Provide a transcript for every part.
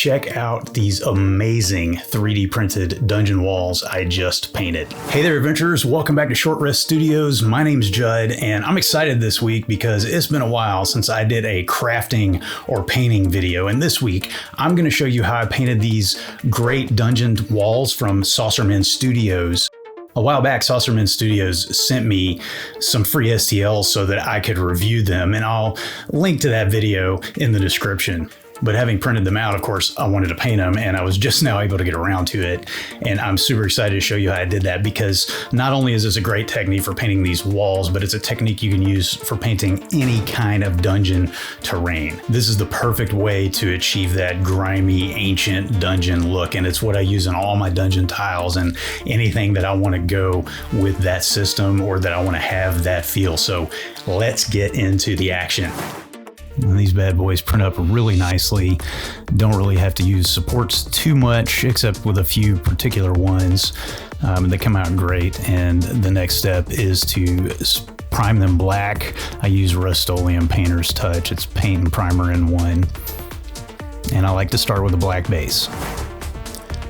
check out these amazing 3D printed dungeon walls I just painted. Hey there, adventurers. Welcome back to Short Rest Studios. My name's Judd, and I'm excited this week because it's been a while since I did a crafting or painting video. And this week, I'm going to show you how I painted these great dungeon walls from Saucerman Studios. A while back, Saucerman Studios sent me some free STLs so that I could review them, and I'll link to that video in the description. But having printed them out, of course, I wanted to paint them, and I was just now able to get around to it. And I'm super excited to show you how I did that, because not only is this a great technique for painting these walls, but it's a technique you can use for painting any kind of dungeon terrain. This is the perfect way to achieve that grimy, ancient dungeon look, and it's what I use in all my dungeon tiles and anything that I want to go with that system or that I want to have that feel. So let's get into the action. And these bad boys print up really nicely. Don't really have to use supports too much, except with a few particular ones. They come out great. And the next step is to prime them black. I use Rust-Oleum Painter's Touch. It's paint and primer in one. And I like to start with a black base.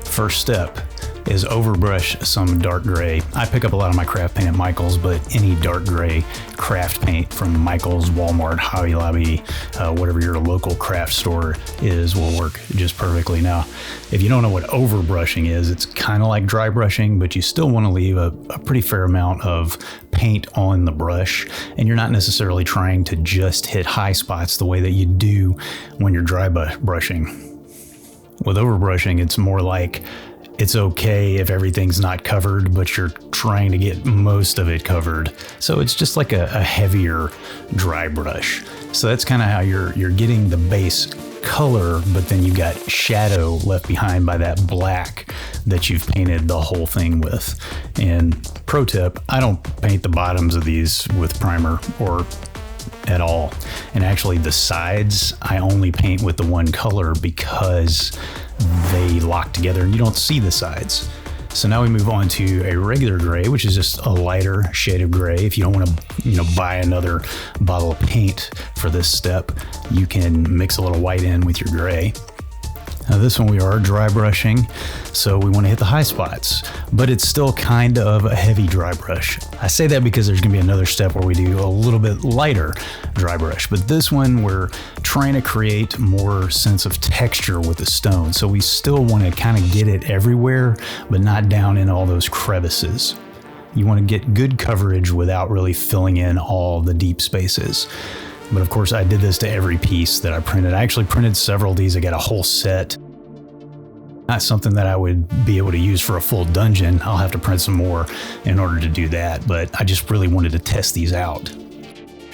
First step is overbrush some dark gray. I pick up a lot of my craft paint at Michael's, but any dark gray craft paint from Michael's, Walmart, Hobby Lobby, whatever your local craft store is, will work just perfectly. Now, if you don't know what overbrushing is, it's kind of like dry brushing, but you still want to leave a pretty fair amount of paint on the brush, and you're not necessarily trying to just hit high spots the way that you do when you're dry brushing. With overbrushing, it's more like it's okay if everything's not covered, but you're trying to get most of it covered. So it's just like a heavier dry brush. So that's kind of how you're getting the base color, but then you got shadow left behind by that black that you've painted the whole thing with. And pro tip, I don't paint the bottoms of these with primer or at all. And actually the sides, I only paint with the one color because they lock together and you don't see the sides. So now we move on to a regular gray, which is just a lighter shade of gray. If you don't want to, buy another bottle of paint for this step, you can mix a little white in with your gray. Now this one we are dry brushing, so we want to hit the high spots, but it's still kind of a heavy dry brush. I say that because there's going to be another step where we do a little bit lighter dry brush, but this one we're trying to create more sense of texture with the stone. So we still want to kind of get it everywhere, but not down in all those crevices. You want to get good coverage without really filling in all the deep spaces. But of course, I did this to every piece that I printed. I actually printed several of these. I got a whole set. Not something that I would be able to use for a full dungeon. I'll have to print some more in order to do that, but I just really wanted to test these out.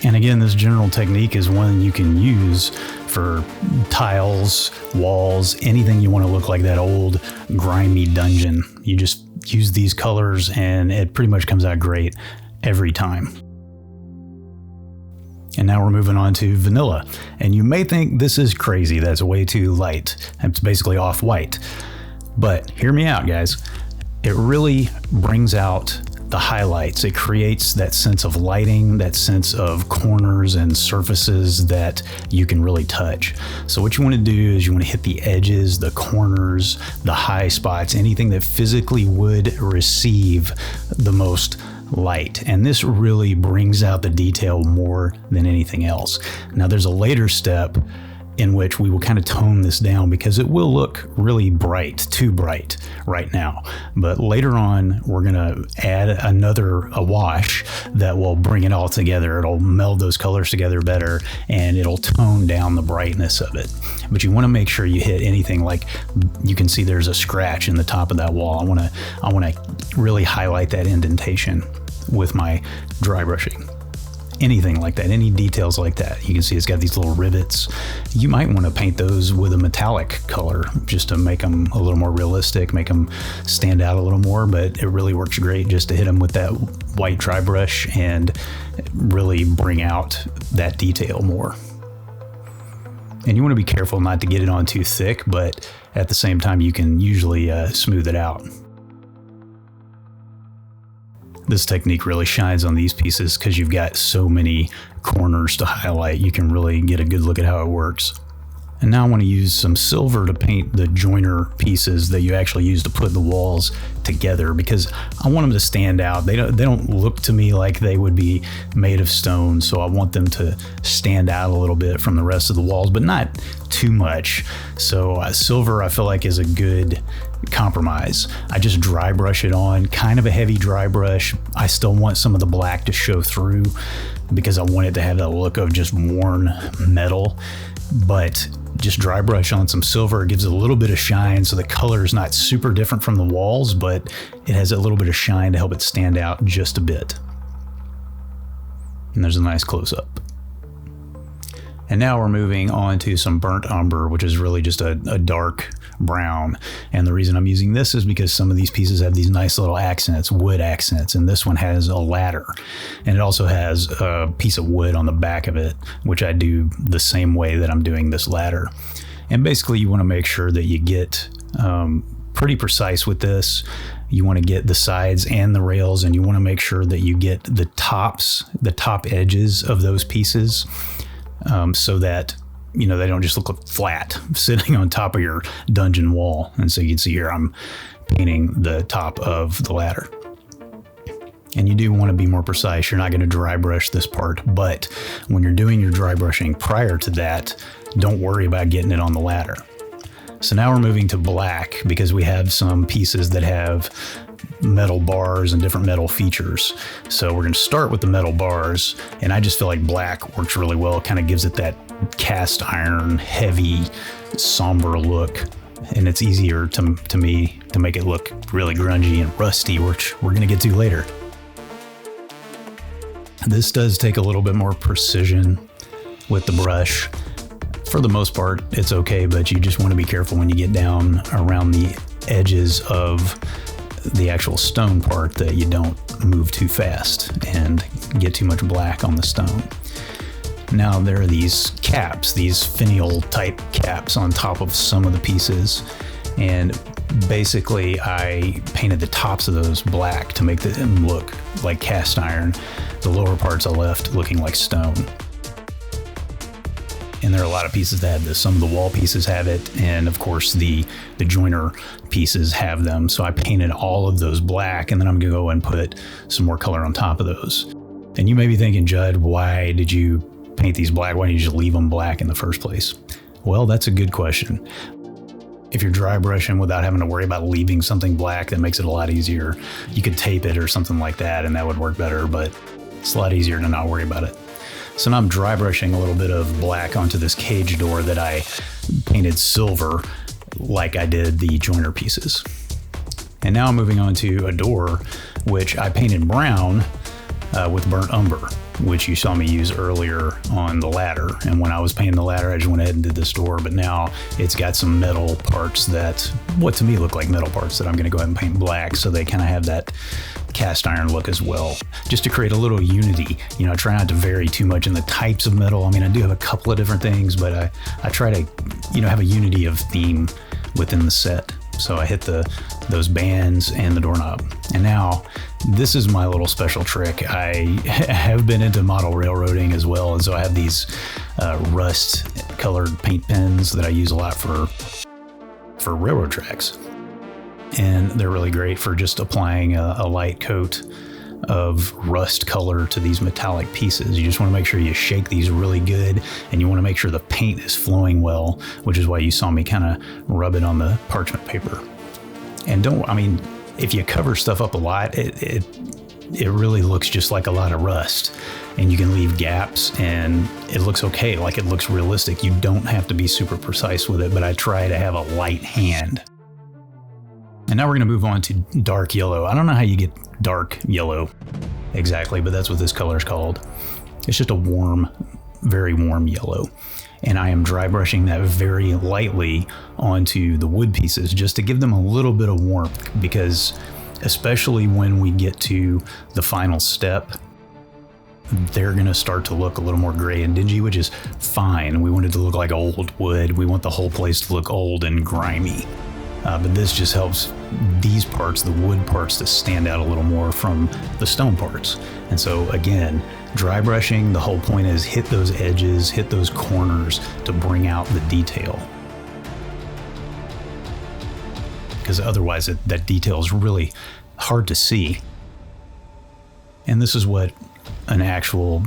And again, this general technique is one you can use for tiles, walls, anything you want to look like that old grimy dungeon. You just use these colors and it pretty much comes out great every time. And now we're moving on to vanilla. And you may think this is crazy, that's way too light. It's basically off-white. But hear me out, guys. It really brings out the highlights. It creates that sense of lighting, that sense of corners and surfaces that you can really touch. So what you want to do is you want to hit the edges, the corners, the high spots, anything that physically would receive the most light, and this really brings out the detail more than anything else. Now there's a later step in which we will kind of tone this down because it will look really bright, too bright right now. But later on, we're gonna add a wash that will bring it all together. It'll meld those colors together better and it'll tone down the brightness of it. But you wanna make sure you hit anything like, you can see there's a scratch in the top of that wall. I wanna really highlight that indentation with my dry brushing. Anything like that, any details like that. You can see it's got these little rivets. You might want to paint those with a metallic color just to make them a little more realistic, make them stand out a little more, but it really works great just to hit them with that white dry brush and really bring out that detail more. And you want to be careful not to get it on too thick, but at the same time you can usually smooth it out. This technique really shines on these pieces because you've got so many corners to highlight. You can really get a good look at how it works. And now I want to use some silver to paint the joiner pieces that you actually use to put the walls together, because I want them to stand out. They don't look to me like they would be made of stone, so I want them to stand out a little bit from the rest of the walls, but not too much. So silver I feel like is a good compromise. I just dry brush it on, kind of a heavy dry brush. I still want some of the black to show through because I want it to have that look of just worn metal, but just dry brush on some silver. It gives it a little bit of shine, so the color is not super different from the walls, but it has a little bit of shine to help it stand out just a bit. And there's a nice close-up. And now we're moving on to some burnt umber, which is really just a dark brown. And the reason I'm using this is because some of these pieces have these nice little accents, wood accents, and this one has a ladder. And it also has a piece of wood on the back of it, which I do the same way that I'm doing this ladder. And basically you want to make sure that you get pretty precise with this. You want to get the sides and the rails, and you want to make sure that you get the top edges of those pieces, so that they don't just look flat sitting on top of your dungeon wall. And so you can see here I'm painting the top of the ladder. And you do want to be more precise. You're not going to dry brush this part, but when you're doing your dry brushing prior to that, don't worry about getting it on the ladder. So now we're moving to black because we have some pieces that have metal bars and different metal features. So we're going to start with the metal bars, and I just feel like black works really well. It kind of gives it that cast iron, heavy, somber look, and it's easier to me to make it look really grungy and rusty, which we're going to get to later. This does take a little bit more precision with the brush. For the most part, it's okay, but you just want to be careful when you get down around the edges of the actual stone part that you don't move too fast and get too much black on the stone. Now there are these caps, these finial type caps on top of some of the pieces, and basically I painted the tops of those black to make them look like cast iron. The lower parts I left looking like stone. And there are a lot of pieces that have this. Some of the wall pieces have it, and of course the joiner pieces have them. So I painted all of those black, and then I'm gonna go and put some more color on top of those. And you may be thinking, Judd, why did you paint these black? Why didn't you just leave them black in the first place? Well, that's a good question. If you're dry brushing without having to worry about leaving something black, that makes it a lot easier. You could tape it or something like that, and that would work better, but it's a lot easier to not worry about it. So now I'm dry brushing a little bit of black onto this cage door that I painted silver like I did the joiner pieces. And now I'm moving on to a door, which I painted brown with burnt umber, which you saw me use earlier on the ladder. And when I was painting the ladder, I just went ahead and did this door, but now it's got some metal parts that, what to me look like metal parts, that I'm gonna go ahead and paint black so they kind of have that cast iron look as well, just to create a little unity. I try not to vary too much in the types of metal. I mean, I do have a couple of different things, but I try to, have a unity of theme within the set. So I hit those bands and the doorknob. And now this is my little special trick. I have been into model railroading as well, and so I have these rust colored paint pens that I use a lot for railroad tracks. And they're really great for just applying a light coat of rust color to these metallic pieces. You just want to make sure you shake these really good, and you want to make sure the paint is flowing well, which is why you saw me kind of rub it on the parchment paper. And if you cover stuff up a lot, it really looks just like a lot of rust, and you can leave gaps and it looks okay, like it looks realistic. You don't have to be super precise with it, but I try to have a light hand. And now we're going to move on to dark yellow. I don't know how you get dark yellow exactly, but that's what this color is called. It's just a warm, very warm yellow. And I am dry brushing that very lightly onto the wood pieces just to give them a little bit of warmth, because especially when we get to the final step, they're going to start to look a little more gray and dingy, which is fine. We want it to look like old wood. We want the whole place to look old and grimy. but this just helps these parts, the wood parts, to stand out a little more from the stone parts. And so again, dry brushing, the whole point is hit those edges, hit those corners to bring out the detail. Because otherwise that detail is really hard to see. And this is what an actual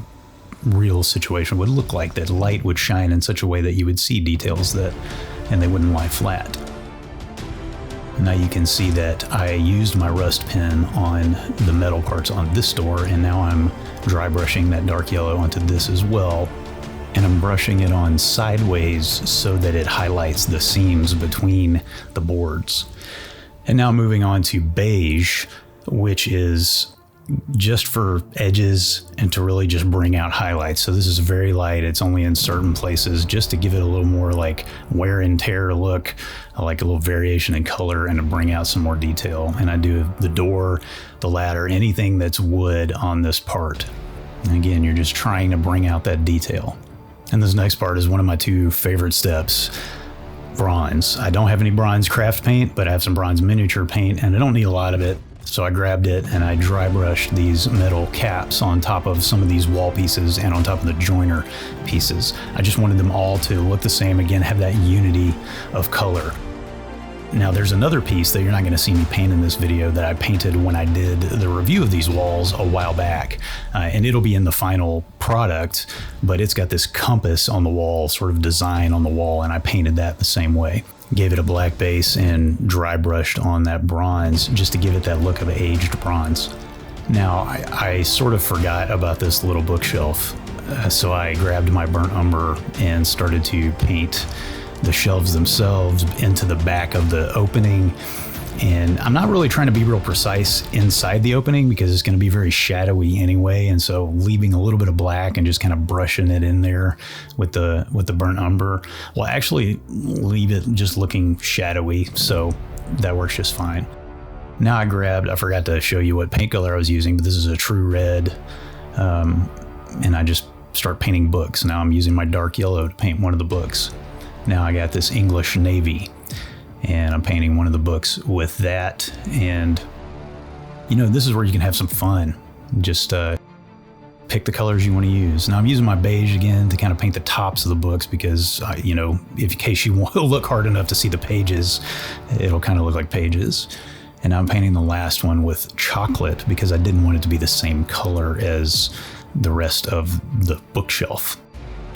real situation would look like, that light would shine in such a way that you would see details and they wouldn't lie flat. Now you can see that I used my rust pen on the metal parts on this door, and now I'm dry brushing that dark yellow onto this as well. And I'm brushing it on sideways so that it highlights the seams between the boards. And now moving on to beige, which is just for edges and to really just bring out highlights. So this is very light. It's only in certain places just to give it a little more like wear and tear look, like a little variation in color, and to bring out some more detail. And I do the door, the ladder, anything that's wood on this part. And again, you're just trying to bring out that detail. And this next part is one of my two favorite steps. Bronze. I don't have any bronze craft paint, but I have some bronze miniature paint, and I don't need a lot of it. So I grabbed it and I dry brushed these metal caps on top of some of these wall pieces and on top of the joiner pieces. I just wanted them all to look the same, again, have that unity of color. Now there's another piece that you're not going to see me paint in this video that I painted when I did the review of these walls a while back, and it'll be in the final product, but it's got this compass on the wall, sort of design on the wall, and I painted that the same way. Gave it a black base and dry brushed on that bronze just to give it that look of aged bronze. Now I sort of forgot about this little bookshelf, so I grabbed my Burntumber and started to paint the shelves themselves into the back of the opening. And I'm not really trying to be real precise inside the opening because it's going to be very shadowy anyway. And so leaving a little bit of black and just kind of brushing it in there with the burnt umber will actually leave it just looking shadowy. So that works just fine. Now I forgot to show you what paint color I was using, but this is a true red. And I just start painting books. Now I'm using my dark yellow to paint one of the books. Now I got this English Navy, and I'm painting one of the books with that. And this is where you can have some fun. Just pick the colors you want to use. Now I'm using my beige again to kind of paint the tops of the books because in case you want to look hard enough to see the pages, it'll kind of look like pages. And I'm painting the last one with chocolate because I didn't want it to be the same color as the rest of the bookshelf.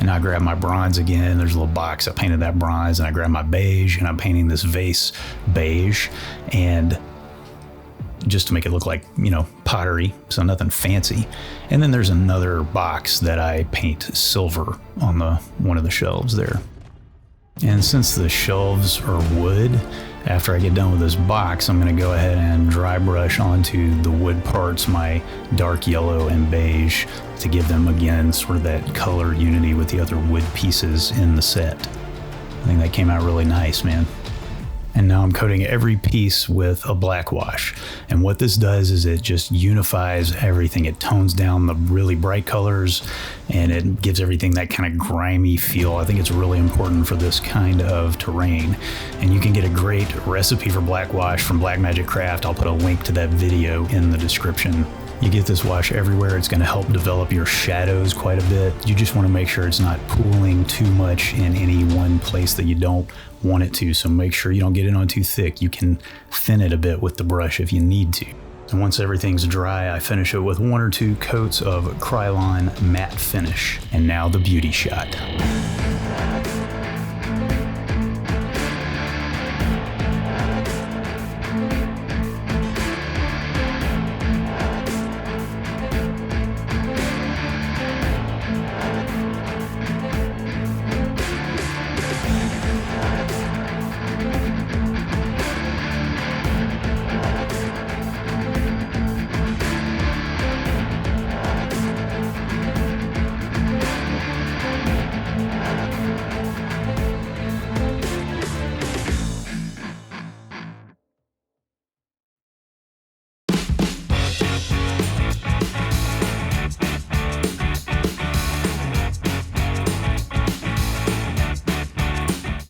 And I grab my bronze again. There's a little box. I painted that bronze, and I grab my beige, and I'm painting this vase beige, and just to make it look like, pottery, so nothing fancy. And then there's another box that I paint silver on one of the shelves there. And since the shelves are wood, after I get done with this box, I'm going to go ahead and dry brush onto the wood parts my dark yellow and beige to give them, again, sort of that color unity with the other wood pieces in the set. I think that came out really nice, man. And now I'm coating every piece with a black wash. And what this does is it just unifies everything. It tones down the really bright colors, and it gives everything that kind of grimy feel. I think it's really important for this kind of terrain. And you can get a great recipe for black wash from Black Magic Craft. I'll put a link to that video in the description. You get this wash everywhere. It's going to help develop your shadows quite a bit. You just want to make sure it's not pooling too much in any one place that you don't want it to. So make sure you don't get it on too thick. You can thin it a bit with the brush if you need to. And once everything's dry, I finish it with 1 or 2 coats of Krylon matte finish. And now the beauty shot.